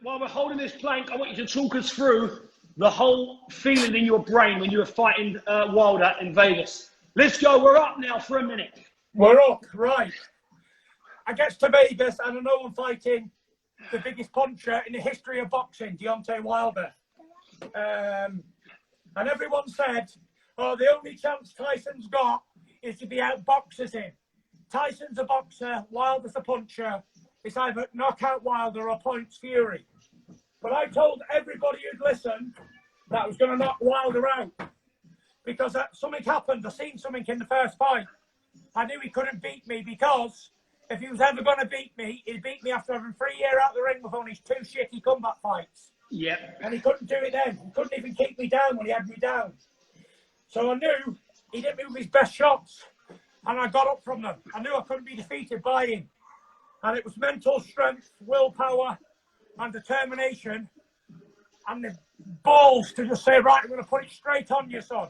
While we're holding this plank, I want you to talk us through the whole feeling in your brain when you were fighting Wilder in Vegas. Let's go. We're up now for a minute. We're up, right. I get to Vegas and I know I'm fighting the biggest puncher in the history of boxing, Deontay Wilder. And everyone said, oh, the only chance Tyson's got is to be outboxes him. Tyson's a boxer, Wilder's a puncher. It's either knockout Wilder or points Fury. But I told everybody who'd listened that I was going to knock Wilder out. Because something happened. I seen something in the first fight. I knew he couldn't beat me because if he was ever going to beat me, he'd beat me after having 3 years out of the ring with only 2 shitty comeback fights. Yeah. And he couldn't do it then. He couldn't even keep me down when he had me down. So I knew he didn't move his best shots. And I got up from them. I knew I couldn't be defeated by him. And it was mental strength, willpower, and determination, and the balls to just say, right, I'm going to put it straight on you, son.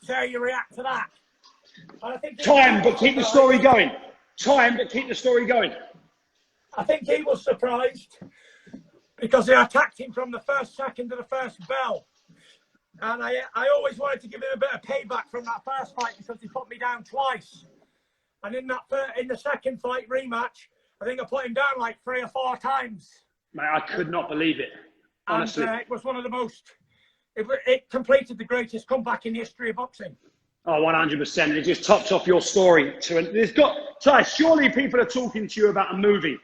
See how you react to that. And I think Time, but keep the story going. Time, but keep the story going. I think he was surprised because they attacked him from the first second to the first bell. And I always wanted to give him a bit of payback from that first fight because he put me down twice. And in the second fight rematch, I think I put him down like 3 or 4 times. Mate, I could not believe it. Honestly. And it was one of the most, it completed the greatest comeback in the history of boxing. Oh, 100%. It just tops off your story. Surely people are talking to you about a movie.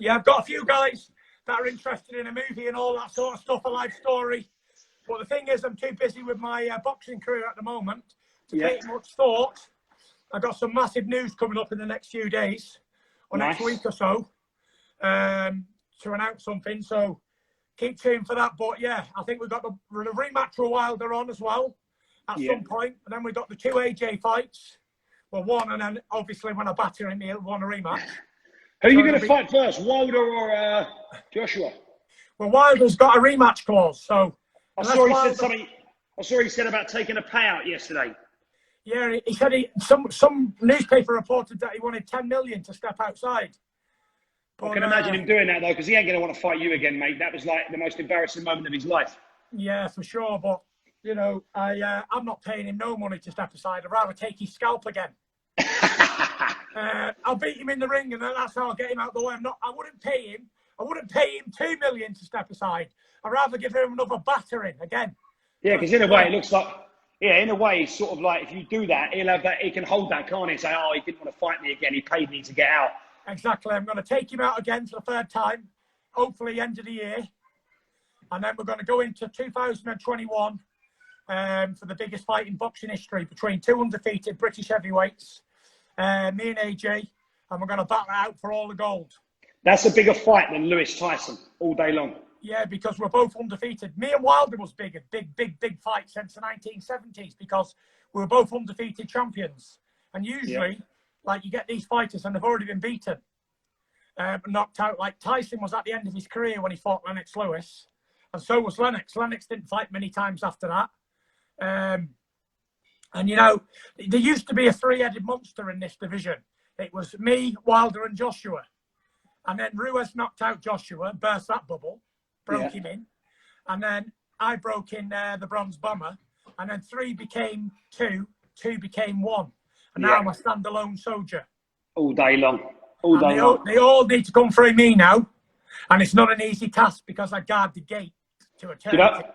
Yeah, I've got a few guys that are interested in a movie and all that sort of stuff, a life story. But the thing is, I'm too busy with my boxing career at the moment to take much thought. I've got some massive news coming up in the next few days, or next week or so, to announce something. So keep tuned for that. But yeah, I think we've got the rematch with Wilder on as well at some point. And then we've got the 2 AJ fights. Well, one, and then obviously when I batter him, he'll want a rematch. Who are you going to fight first, Wilder or Joshua? Well, Wilder's got a rematch clause, so... I saw he said about taking a payout yesterday. Yeah, he said some newspaper reported that he wanted 10 million to step outside. But, I can imagine him doing that, though, because he ain't going to want to fight you again, mate. That was like the most embarrassing moment of his life. Yeah, for sure. But, you know, I'm not paying him no money to step aside. I'd rather take his scalp again. I'll beat him in the ring, and that's how I'll get him out the way. I wouldn't pay him 2 million to step aside. I'd rather give him another battering again. Yeah, because in a way, it looks like... Yeah, in a way, it's sort of like if you do that, he'll have that. He can hold that, can't he? Say, oh, he didn't want to fight me again. He paid me to get out. Exactly. I'm going to take him out again for the 3rd time, hopefully end of the year, and then we're going to go into 2021 for the biggest fight in boxing history between 2 undefeated British heavyweights, me and AJ, and we're going to battle out for all the gold. That's a bigger fight than Lewis Tyson all day long. Yeah, because we're both undefeated. Me and Wilder was big fight since the 1970s because we were both undefeated champions. And usually, like, you get these fighters and they've already been beaten, knocked out. Like Tyson was at the end of his career when he fought Lennox Lewis, and so was Lennox. Lennox didn't fight many times after that. And, you know, there used to be a 3-headed monster in this division. It was me, Wilder, and Joshua. And then Ruiz knocked out Joshua, burst that bubble. Broke him in, and then I broke in the Bronze Bomber, and then 3 became 2, 2 became 1, and now I'm a standalone soldier. All day long, all day long. They all need to come through me now, and it's not an easy task because I guard the gate to eternity.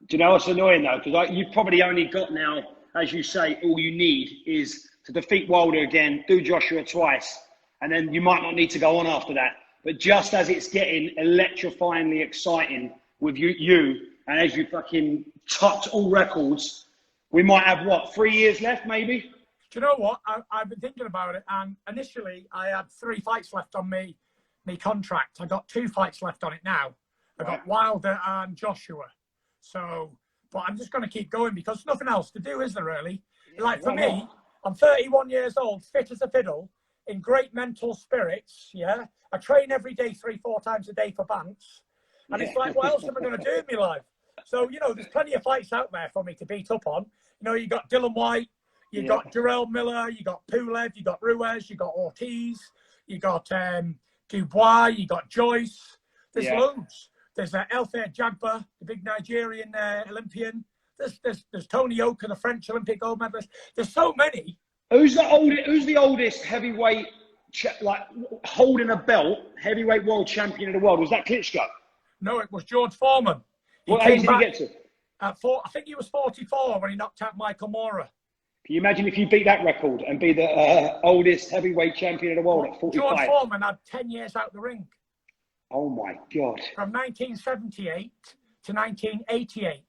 Do you know what's annoying though? Because you've probably only got now, as you say, all you need is to defeat Wilder again, do Joshua twice, and then you might not need to go on after that. But just as it's getting electrifyingly exciting with you and as you fucking topped all records, we might have, what, 3 years left, maybe? Do you know what? I've been thinking about it, and initially I had 3 fights left on my contract. I got 2 fights left on it now. I got Wilder and Joshua. So, but I'm just going to keep going because there's nothing else to do, is there, really? Like, for me, I'm 31 years old, fit as a fiddle, in great mental spirits, I train every day 3-4 times a day for Bants. And it's like, what else am I going to do in my life? So, you know, there's plenty of fights out there for me to beat up on. You know, you got Dylan White, you got Jarrell Miller, you got Pulev, you got Ruiz, you got Ortiz, you got Dubois, you got Joyce. There's Yeah. loads. There's Elfed Jagba, the big Nigerian Olympian. There's Tony Oka, the French Olympic gold medalist. There's so many. Who's the oldest heavyweight, holding a belt, heavyweight world champion of the world? Was that Klitschko? No, it was George Foreman. What age did he get to? I think he was 44 when he knocked out Michael Moorer. Can you imagine if you beat that record and be the oldest heavyweight champion of the world at 45? George Foreman had 10 years out the ring. Oh my God. From 1978 to 1988.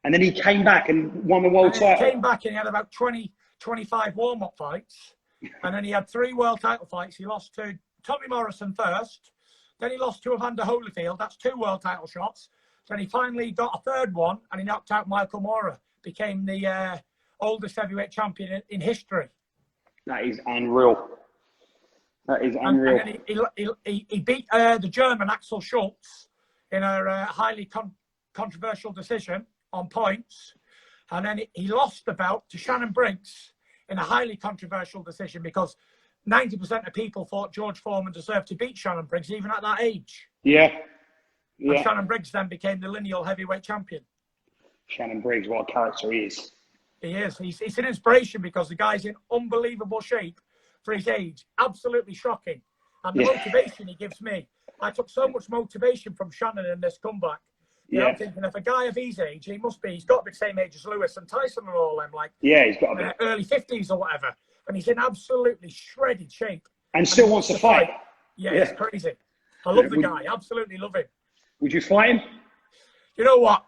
And then he came back and won the world title. He came back and he had about 25 warm-up fights. And then he had 3 world title fights. He lost to Tommy Morrison first. Then he lost to Evander Holyfield. That's 2 world title shots. Then he finally got a 3rd one and he knocked out Michael Moorer. Became the oldest heavyweight champion in history. That is unreal. That is unreal. And then he beat the German Axel Schultz in a highly controversial decision on points. And then he lost the belt to Shannon Briggs in a highly controversial decision because 90% of people thought George Foreman deserved to beat Shannon Briggs even at that age. Yeah. And Shannon Briggs then became the lineal heavyweight champion. Shannon Briggs, what a character he is. He is. He's an inspiration because the guy's in unbelievable shape for his age. Absolutely shocking. And the motivation he gives me. I took so much motivation from Shannon in this comeback. You know, I'm thinking, if a guy of his age, he's got to be the same age as Lewis and Tyson and all them, he's got to be. Early 50s or whatever. And he's in absolutely shredded shape. And still wants to fight. Yeah, it's crazy. I love the guy. Absolutely love him. Would you fight him? You know what?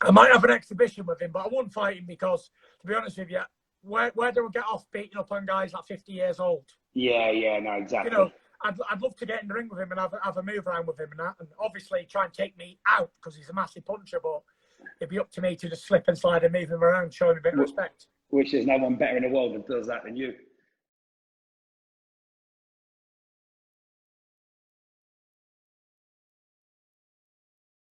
I might have an exhibition with him, but I wouldn't fight him because, to be honest with you, where do we get off beating up on guys like 50 years old? Yeah, no, exactly. You know, I'd love to get in the ring with him and have a move around with him and that, and obviously try and take me out because he's a massive puncher, but it'd be up to me to just slip and slide and move him around, show him a bit of respect. Which there's no one better in the world that does that than you.